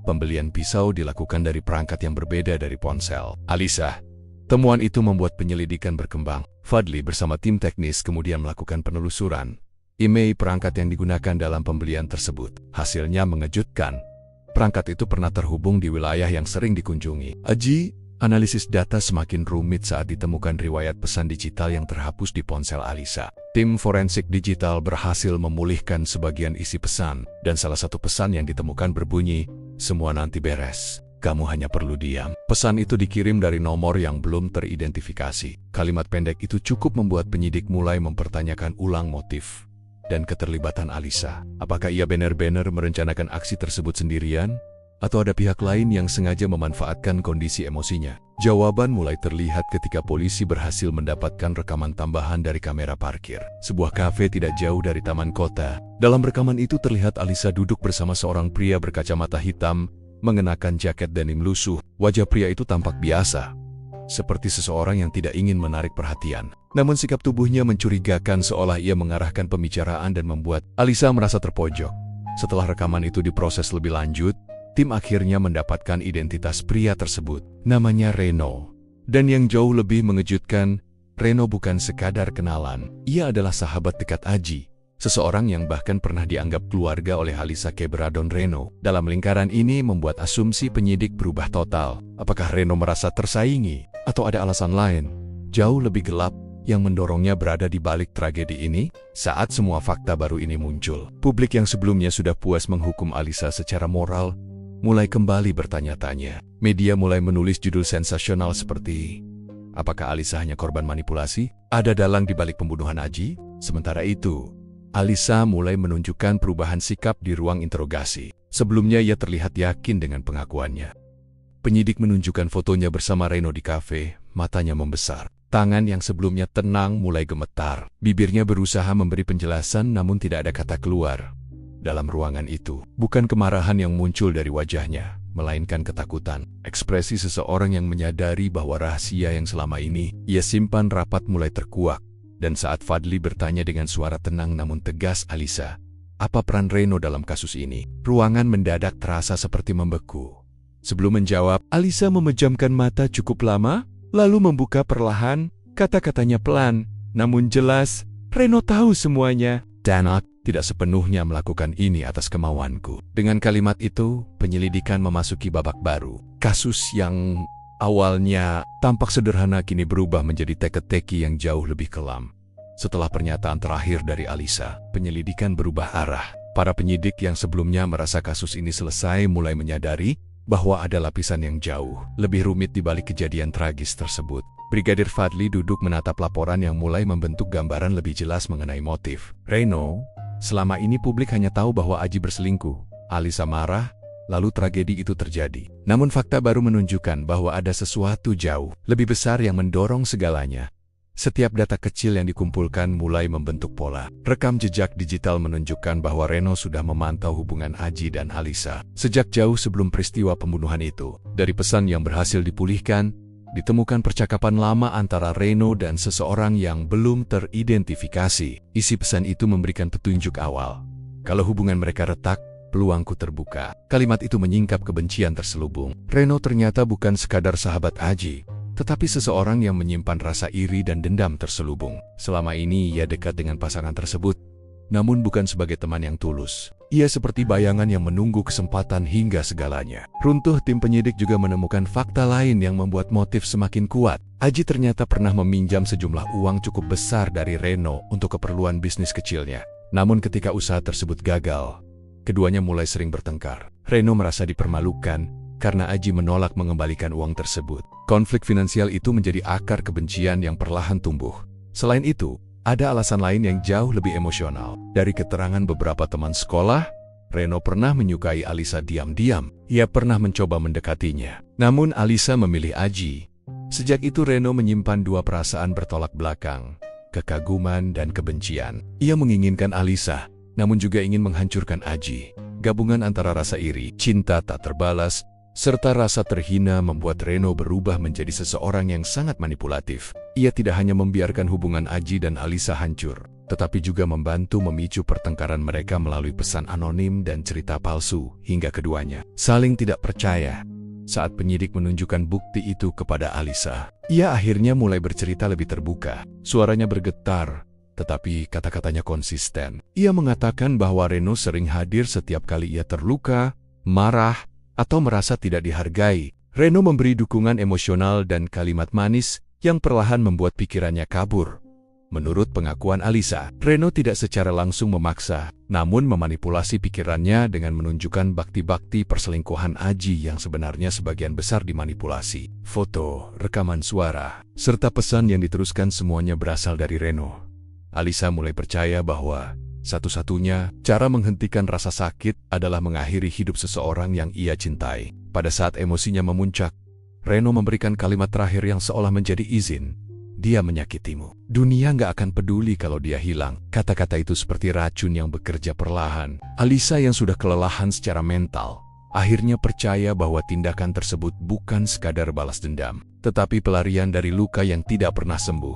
Pembelian pisau dilakukan dari perangkat yang berbeda dari ponsel Alisa. Temuan itu membuat penyelidikan berkembang. Fadli bersama tim teknis kemudian melakukan penelusuran IMEI perangkat yang digunakan dalam pembelian tersebut. Hasilnya mengejutkan. Perangkat itu pernah terhubung di wilayah yang sering dikunjungi Aji. Analisis data semakin rumit saat ditemukan riwayat pesan digital yang terhapus di ponsel Alisa. Tim forensik digital berhasil memulihkan sebagian isi pesan, dan salah satu pesan yang ditemukan berbunyi, "Semua nanti beres. Kamu hanya perlu diam." Pesan itu dikirim dari nomor yang belum teridentifikasi. Kalimat pendek itu cukup membuat penyidik mulai mempertanyakan ulang motif dan keterlibatan Alisa. Apakah ia benar-benar merencanakan aksi tersebut sendirian? Atau ada pihak lain yang sengaja memanfaatkan kondisi emosinya? Jawaban mulai terlihat ketika polisi berhasil mendapatkan rekaman tambahan dari kamera parkir sebuah kafe tidak jauh dari taman kota. Dalam rekaman itu terlihat Alisa duduk bersama seorang pria berkacamata hitam, mengenakan jaket denim lusuh. Wajah pria itu tampak biasa, seperti seseorang yang tidak ingin menarik perhatian. Namun sikap tubuhnya mencurigakan, seolah ia mengarahkan pembicaraan dan membuat Alisa merasa terpojok. Setelah rekaman itu diproses lebih lanjut, tim akhirnya mendapatkan identitas pria tersebut. Namanya Reno. Dan yang jauh lebih mengejutkan, Reno bukan sekadar kenalan. Ia adalah sahabat dekat Aji. Seseorang yang bahkan pernah dianggap keluarga oleh Alisa Kebra Don Reno. Dalam lingkaran ini membuat asumsi penyidik berubah total. Apakah Reno merasa tersaingi? Atau ada alasan lain, jauh lebih gelap, yang mendorongnya berada di balik tragedi ini? Saat semua fakta baru ini muncul, publik yang sebelumnya sudah puas menghukum Alisa secara moral, mulai kembali bertanya-tanya. Media mulai menulis judul sensasional seperti, apakah Alisa hanya korban manipulasi? Ada dalang di balik pembunuhan Aji? Sementara itu, Alisa mulai menunjukkan perubahan sikap di ruang interogasi. Sebelumnya ia terlihat yakin dengan pengakuannya. Penyidik menunjukkan fotonya bersama Reno di kafe, matanya membesar. Tangan yang sebelumnya tenang mulai gemetar. Bibirnya berusaha memberi penjelasan namun tidak ada kata keluar. Dalam ruangan itu, bukan kemarahan yang muncul dari wajahnya, melainkan ketakutan. Ekspresi seseorang yang menyadari bahwa rahasia yang selama ini ia simpan rapat mulai terkuak. Dan saat Fadli bertanya dengan suara tenang namun tegas, Alisa, apa peran Reno dalam kasus ini? Ruangan mendadak terasa seperti membeku. Sebelum menjawab, Alisa memejamkan mata cukup lama, lalu membuka perlahan, kata-katanya pelan, namun jelas, Reno tahu semuanya. Danak, tidak sepenuhnya melakukan ini atas kemauanku." Dengan kalimat itu, penyelidikan memasuki babak baru. Kasus yang awalnya tampak sederhana kini berubah menjadi teka-teki yang jauh lebih kelam. Setelah pernyataan terakhir dari Alisa, penyelidikan berubah arah. Para penyidik yang sebelumnya merasa kasus ini selesai mulai menyadari bahwa ada lapisan yang jauh lebih rumit di balik kejadian tragis tersebut. Brigadir Fadli duduk menatap laporan yang mulai membentuk gambaran lebih jelas mengenai motif. "Reno, selama ini publik hanya tahu bahwa Aji berselingkuh." Alisa marah, lalu tragedi itu terjadi. Namun fakta baru menunjukkan bahwa ada sesuatu jauh lebih besar yang mendorong segalanya. Setiap data kecil yang dikumpulkan mulai membentuk pola. Rekam jejak digital menunjukkan bahwa Reno sudah memantau hubungan Aji dan Alisa sejak jauh sebelum peristiwa pembunuhan itu. Dari pesan yang berhasil dipulihkan, ditemukan percakapan lama antara Reno dan seseorang yang belum teridentifikasi. Isi pesan itu memberikan petunjuk awal. Kalau hubungan mereka retak, peluangku terbuka. Kalimat itu menyingkap kebencian terselubung. Reno ternyata bukan sekadar sahabat Aji, tetapi seseorang yang menyimpan rasa iri dan dendam terselubung. Selama ini ia dekat dengan pasangan tersebut, namun bukan sebagai teman yang tulus. Ia seperti bayangan yang menunggu kesempatan hingga segalanya. Runtuh tim penyidik juga menemukan fakta lain yang membuat motif semakin kuat. Aji ternyata pernah meminjam sejumlah uang cukup besar dari Reno untuk keperluan bisnis kecilnya. Namun ketika usaha tersebut gagal, keduanya mulai sering bertengkar. Reno merasa dipermalukan karena Aji menolak mengembalikan uang tersebut. Konflik finansial itu menjadi akar kebencian yang perlahan tumbuh. Selain itu, ada alasan lain yang jauh lebih emosional. Dari keterangan beberapa teman sekolah, Reno pernah menyukai Alisa diam-diam. Ia pernah mencoba mendekatinya. Namun Alisa memilih Aji. Sejak itu Reno menyimpan dua perasaan bertolak belakang, kekaguman dan kebencian. Ia menginginkan Alisa, namun juga ingin menghancurkan Aji. Gabungan antara rasa iri, cinta tak terbalas, serta rasa terhina membuat Reno berubah menjadi seseorang yang sangat manipulatif. Ia tidak hanya membiarkan hubungan Aji dan Alisa hancur, tetapi juga membantu memicu pertengkaran mereka melalui pesan anonim dan cerita palsu hingga keduanya saling tidak percaya. Saat penyidik menunjukkan bukti itu kepada Alisa, ia akhirnya mulai bercerita lebih terbuka. Suaranya bergetar, tetapi kata-katanya konsisten. Ia mengatakan bahwa Reno sering hadir setiap kali ia terluka, marah, atau merasa tidak dihargai. Reno memberi dukungan emosional dan kalimat manis yang perlahan membuat pikirannya kabur. Menurut pengakuan Alisa, Reno tidak secara langsung memaksa, namun memanipulasi pikirannya dengan menunjukkan bakti-bakti perselingkuhan Aji yang sebenarnya sebagian besar dimanipulasi. Foto, rekaman suara, serta pesan yang diteruskan semuanya berasal dari Reno. Alisa mulai percaya bahwa satu-satunya cara menghentikan rasa sakit adalah mengakhiri hidup seseorang yang ia cintai. Pada saat emosinya memuncak, Reno memberikan kalimat terakhir yang seolah menjadi izin. "Dia menyakitimu. Dunia nggak akan peduli kalau dia hilang." Kata-kata itu seperti racun yang bekerja perlahan. Alisa yang sudah kelelahan secara mental, akhirnya percaya bahwa tindakan tersebut bukan sekadar balas dendam, tetapi pelarian dari luka yang tidak pernah sembuh.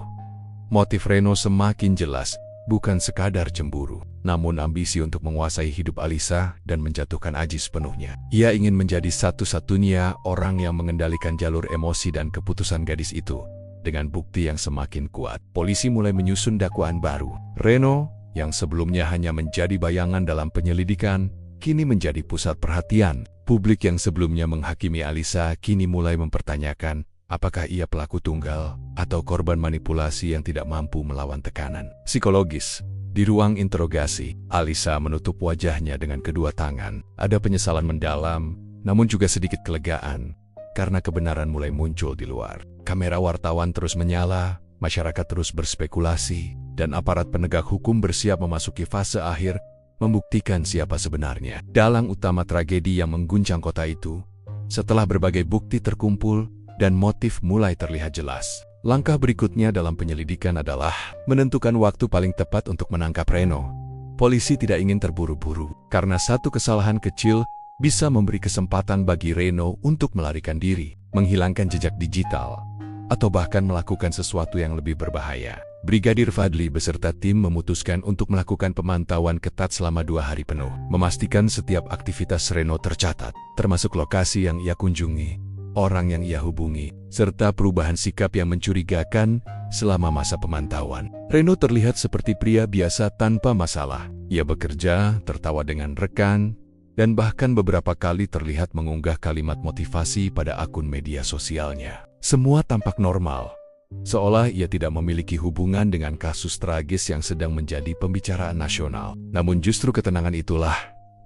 Motif Reno semakin jelas. Bukan sekadar cemburu, namun ambisi untuk menguasai hidup Alisa dan menjatuhkan Aji sepenuhnya. Ia ingin menjadi satu-satunya orang yang mengendalikan jalur emosi dan keputusan gadis itu. Dengan bukti yang semakin kuat, polisi mulai menyusun dakwaan baru. Reno, yang sebelumnya hanya menjadi bayangan dalam penyelidikan, kini menjadi pusat perhatian. Publik yang sebelumnya menghakimi Alisa kini mulai mempertanyakan, apakah ia pelaku tunggal atau korban manipulasi yang tidak mampu melawan tekanan psikologis? Di ruang interogasi, Alisa menutup wajahnya dengan kedua tangan. Ada penyesalan mendalam, namun juga sedikit kelegaan, karena kebenaran mulai muncul di luar. Kamera wartawan terus menyala, masyarakat terus berspekulasi, dan aparat penegak hukum bersiap memasuki fase akhir, membuktikan siapa sebenarnya dalang utama tragedi yang mengguncang kota itu. Setelah berbagai bukti terkumpul, dan motif mulai terlihat jelas, langkah berikutnya dalam penyelidikan adalah menentukan waktu paling tepat untuk menangkap Reno. Polisi tidak ingin terburu-buru, karena satu kesalahan kecil bisa memberi kesempatan bagi Reno untuk melarikan diri, menghilangkan jejak digital, atau bahkan melakukan sesuatu yang lebih berbahaya. Brigadir Fadli beserta tim memutuskan untuk melakukan pemantauan ketat selama 2 hari penuh, memastikan setiap aktivitas Reno tercatat, termasuk lokasi yang ia kunjungi. orang yang ia hubungi, serta perubahan sikap yang mencurigakan selama masa pemantauan. Reno terlihat seperti pria biasa tanpa masalah. Ia bekerja, tertawa dengan rekan, dan bahkan beberapa kali terlihat mengunggah kalimat motivasi pada akun media sosialnya. Semua tampak normal, seolah ia tidak memiliki hubungan dengan kasus tragis yang sedang menjadi pembicaraan nasional. Namun justru ketenangan itulah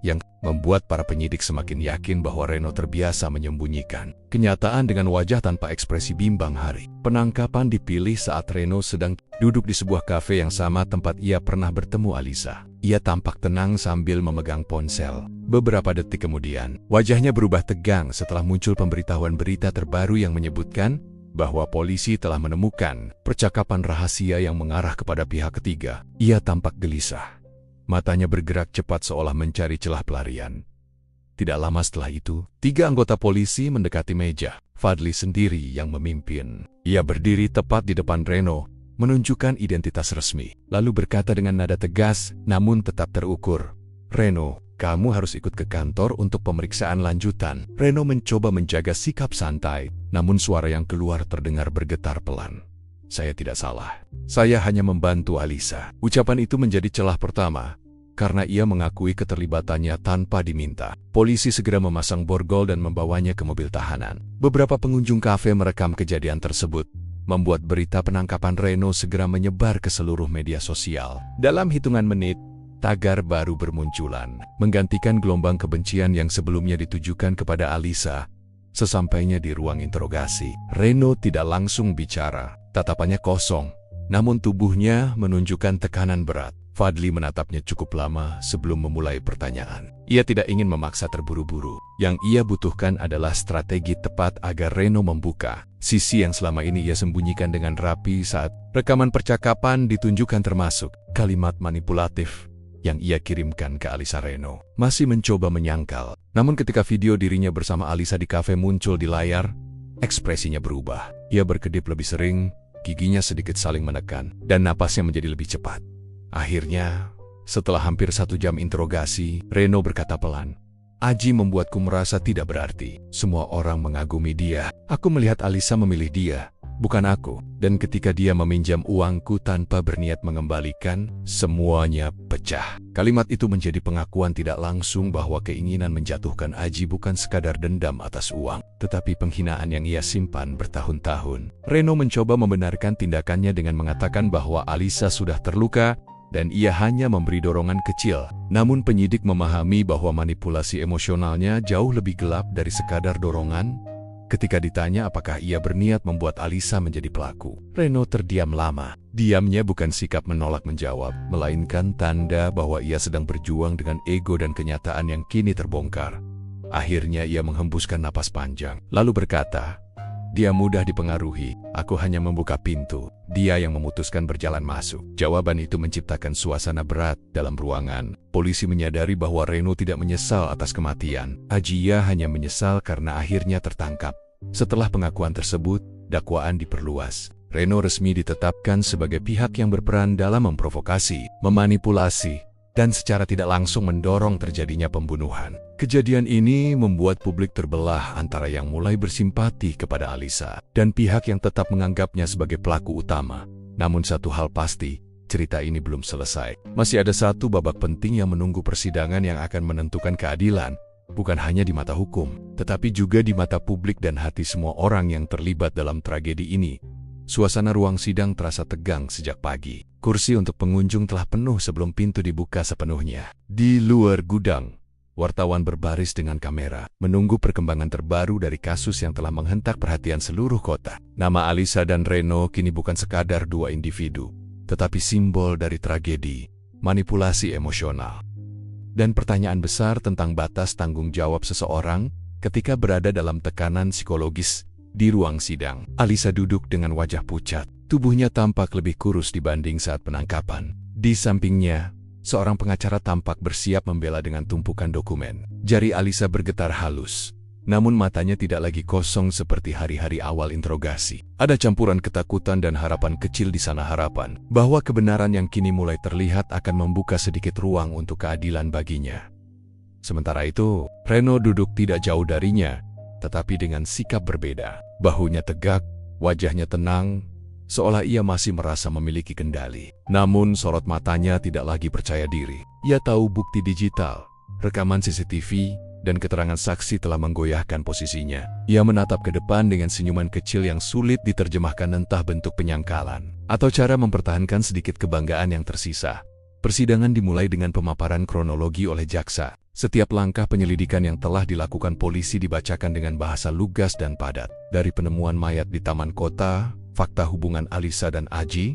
yang membuat para penyidik semakin yakin bahwa Reno terbiasa menyembunyikan kenyataan dengan wajah tanpa ekspresi bimbang hari. Penangkapan dipilih saat Reno sedang duduk di sebuah kafe yang sama tempat ia pernah bertemu Alisa. Ia tampak tenang sambil memegang ponsel. Beberapa detik kemudian, wajahnya berubah tegang setelah muncul pemberitahuan berita terbaru yang menyebutkan bahwa polisi telah menemukan percakapan rahasia yang mengarah kepada pihak ketiga. Ia tampak gelisah. Matanya bergerak cepat seolah mencari celah pelarian. Tidak lama setelah itu, 3 anggota polisi mendekati meja. Fadli sendiri yang memimpin. Ia berdiri tepat di depan Reno, menunjukkan identitas resmi, lalu berkata dengan nada tegas namun tetap terukur, "Reno, kamu harus ikut ke kantor untuk pemeriksaan lanjutan." Reno mencoba menjaga sikap santai, namun suara yang keluar terdengar bergetar pelan. "Saya tidak salah. Saya hanya membantu Alisa." Ucapan itu menjadi celah pertama, karena ia mengakui keterlibatannya tanpa diminta. Polisi segera memasang borgol dan membawanya ke mobil tahanan. Beberapa pengunjung kafe merekam kejadian tersebut, membuat berita penangkapan Reno segera menyebar ke seluruh media sosial. Dalam hitungan menit, tagar baru bermunculan, menggantikan gelombang kebencian yang sebelumnya ditujukan kepada Alisa. Sesampainya di ruang interogasi, Reno tidak langsung bicara. Tatapannya kosong, namun tubuhnya menunjukkan tekanan berat. Fadli menatapnya cukup lama sebelum memulai pertanyaan. Ia tidak ingin memaksa terburu-buru. Yang ia butuhkan adalah strategi tepat agar Reno membuka sisi yang selama ini ia sembunyikan dengan rapi saat rekaman percakapan ditunjukkan, termasuk kalimat manipulatif yang ia kirimkan ke Alisa. Reno masih mencoba menyangkal. Namun ketika video dirinya bersama Alisa di kafe muncul di layar, ekspresinya berubah. Ia berkedip lebih sering, giginya sedikit saling menekan, dan napasnya menjadi lebih cepat. Akhirnya, setelah hampir 1 jam interogasi, Reno berkata pelan, "Aji membuatku merasa tidak berarti. Semua orang mengagumi dia. Aku melihat Alisa memilih dia, bukan aku. Dan ketika dia meminjam uangku tanpa berniat mengembalikan, semuanya pecah." Kalimat itu menjadi pengakuan tidak langsung bahwa keinginan menjatuhkan Aji bukan sekadar dendam atas uang, tetapi penghinaan yang ia simpan bertahun-tahun. Reno mencoba membenarkan tindakannya dengan mengatakan bahwa Alisa sudah terluka dan ia hanya memberi dorongan kecil. Namun penyidik memahami bahwa manipulasi emosionalnya jauh lebih gelap dari sekadar dorongan. Ketika ditanya apakah ia berniat membuat Alisa menjadi pelaku, Reno terdiam lama. Diamnya bukan sikap menolak menjawab, melainkan tanda bahwa ia sedang berjuang dengan ego dan kenyataan yang kini terbongkar. Akhirnya ia menghembuskan napas panjang, lalu berkata, "Dia mudah dipengaruhi. Aku hanya membuka pintu. Dia yang memutuskan berjalan masuk." Jawaban itu menciptakan suasana berat dalam ruangan. Polisi menyadari bahwa Reno tidak menyesal atas kematian. Ajia hanya menyesal karena akhirnya tertangkap. Setelah pengakuan tersebut, dakwaan diperluas. Reno resmi ditetapkan sebagai pihak yang berperan dalam memprovokasi, memanipulasi, dan secara tidak langsung mendorong terjadinya pembunuhan. Kejadian ini membuat publik terbelah antara yang mulai bersimpati kepada Alisa dan pihak yang tetap menganggapnya sebagai pelaku utama. Namun satu hal pasti, cerita ini belum selesai. Masih ada satu babak penting yang menunggu persidangan yang akan menentukan keadilan, bukan hanya di mata hukum, tetapi juga di mata publik dan hati semua orang yang terlibat dalam tragedi ini. Suasana ruang sidang terasa tegang sejak pagi. Kursi untuk pengunjung telah penuh sebelum pintu dibuka sepenuhnya. Di luar gudang, wartawan berbaris dengan kamera, menunggu perkembangan terbaru dari kasus yang telah menghentak perhatian seluruh kota. Nama Alisa dan Reno kini bukan sekadar 2 individu, tetapi simbol dari tragedi, manipulasi emosional, dan pertanyaan besar tentang batas tanggung jawab seseorang ketika berada dalam tekanan psikologis. Di ruang sidang, Alisa duduk dengan wajah pucat. Tubuhnya tampak lebih kurus dibanding saat penangkapan. Di sampingnya, seorang pengacara tampak bersiap membela dengan tumpukan dokumen. Jari Alisa bergetar halus, namun matanya tidak lagi kosong seperti hari-hari awal interogasi. Ada campuran ketakutan dan harapan kecil di sana, harapan bahwa kebenaran yang kini mulai terlihat akan membuka sedikit ruang untuk keadilan baginya. Sementara itu, Reno duduk tidak jauh darinya, tetapi dengan sikap berbeda. Bahunya tegak, wajahnya tenang, seolah ia masih merasa memiliki kendali. Namun sorot matanya tidak lagi percaya diri. Ia tahu bukti digital, rekaman CCTV, dan keterangan saksi telah menggoyahkan posisinya. Ia menatap ke depan dengan senyuman kecil yang sulit diterjemahkan, entah bentuk penyangkalan atau cara mempertahankan sedikit kebanggaan yang tersisa. Persidangan dimulai dengan pemaparan kronologi oleh jaksa. Setiap langkah penyelidikan yang telah dilakukan polisi dibacakan dengan bahasa lugas dan padat. Dari penemuan mayat di taman kota, fakta hubungan Alisa dan Aji,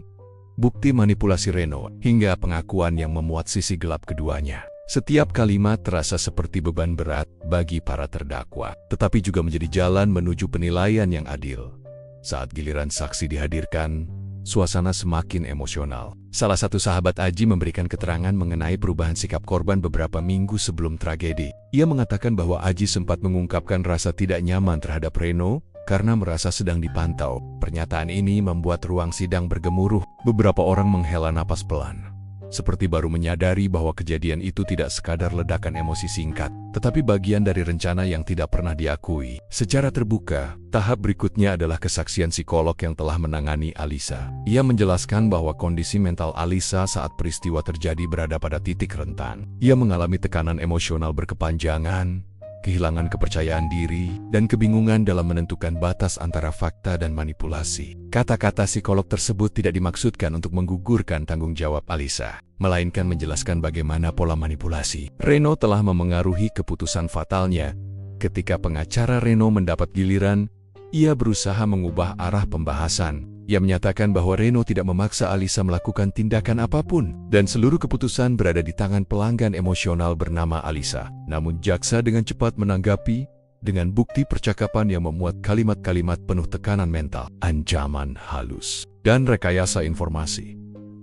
bukti manipulasi Reno, hingga pengakuan yang memuat sisi gelap keduanya. Setiap kalimat terasa seperti beban berat bagi para terdakwa, tetapi juga menjadi jalan menuju penilaian yang adil. Saat giliran saksi dihadirkan, suasana semakin emosional. Salah satu sahabat Aji memberikan keterangan mengenai perubahan sikap korban beberapa minggu sebelum tragedi. Ia mengatakan bahwa Aji sempat mengungkapkan rasa tidak nyaman terhadap Reno karena merasa sedang dipantau. Pernyataan ini membuat ruang sidang bergemuruh. Beberapa orang menghela napas pelan, seperti baru menyadari bahwa kejadian itu tidak sekadar ledakan emosi singkat, tetapi bagian dari rencana yang tidak pernah diakui secara terbuka. Tahap berikutnya adalah kesaksian psikolog yang telah menangani Alisa. Ia menjelaskan bahwa kondisi mental Alisa saat peristiwa terjadi berada pada titik rentan. Ia mengalami tekanan emosional berkepanjangan, kehilangan kepercayaan diri, dan kebingungan dalam menentukan batas antara fakta dan manipulasi. Kata-kata psikolog tersebut tidak dimaksudkan untuk menggugurkan tanggung jawab Alisa, melainkan menjelaskan bagaimana pola manipulasi Reno telah memengaruhi keputusan fatalnya. Ketika pengacara Reno mendapat giliran, ia berusaha mengubah arah pembahasan. Ia menyatakan bahwa Reno tidak memaksa Alisa melakukan tindakan apapun, dan seluruh keputusan berada di tangan pelanggan emosional bernama Alisa. Namun jaksa dengan cepat menanggapi dengan bukti percakapan yang memuat kalimat-kalimat penuh tekanan mental, ancaman halus, dan rekayasa informasi.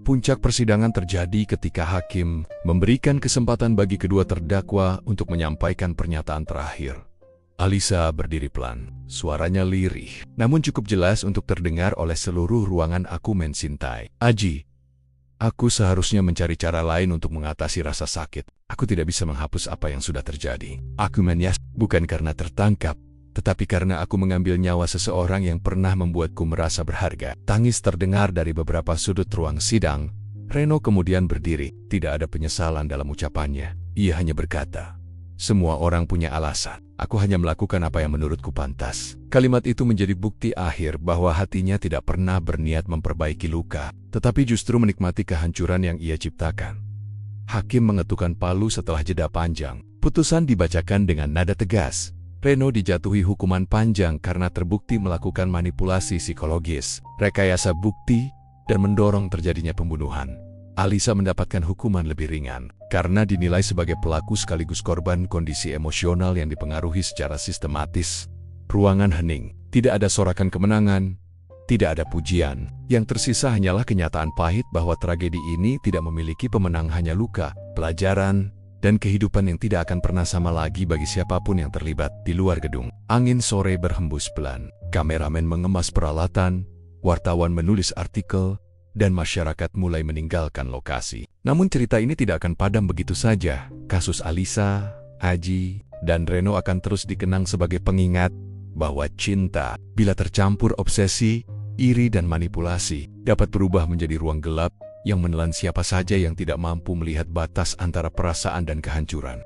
Puncak persidangan terjadi ketika hakim memberikan kesempatan bagi kedua terdakwa untuk menyampaikan pernyataan terakhir. Alisa berdiri pelan, suaranya lirih, namun cukup jelas untuk terdengar oleh seluruh ruangan. Aku mencintai Aji. Aku seharusnya mencari cara lain untuk mengatasi rasa sakit. Aku tidak bisa menghapus apa yang sudah terjadi. Aku menyesal, bukan karena tertangkap, tetapi karena aku mengambil nyawa seseorang yang pernah membuatku merasa berharga. Tangis terdengar dari beberapa sudut ruang sidang. Reno kemudian berdiri, tidak ada penyesalan dalam ucapannya. Ia hanya berkata, "Semua orang punya alasan. Aku hanya melakukan apa yang menurutku pantas." Kalimat itu menjadi bukti akhir bahwa hatinya tidak pernah berniat memperbaiki luka, tetapi justru menikmati kehancuran yang ia ciptakan. Hakim mengetukkan palu setelah jeda panjang. Putusan dibacakan dengan nada tegas. Reno dijatuhi hukuman panjang karena terbukti melakukan manipulasi psikologis, rekayasa bukti, dan mendorong terjadinya pembunuhan. Alisa mendapatkan hukuman lebih ringan karena dinilai sebagai pelaku sekaligus korban kondisi emosional yang dipengaruhi secara sistematis. Ruangan hening, tidak ada sorakan kemenangan, tidak ada pujian. Yang tersisa hanyalah kenyataan pahit bahwa tragedi ini tidak memiliki pemenang, hanya luka, pelajaran, dan kehidupan yang tidak akan pernah sama lagi bagi siapapun yang terlibat. Di luar gedung, angin sore berhembus pelan. Kameramen mengemas peralatan, wartawan menulis artikel, dan masyarakat mulai meninggalkan lokasi. Namun cerita ini tidak akan padam begitu saja. Kasus Alisa, Aji, dan Reno akan terus dikenang sebagai pengingat bahwa cinta, bila tercampur obsesi, iri, dan manipulasi, dapat berubah menjadi ruang gelap yang menelan siapa saja yang tidak mampu melihat batas antara perasaan dan kehancuran.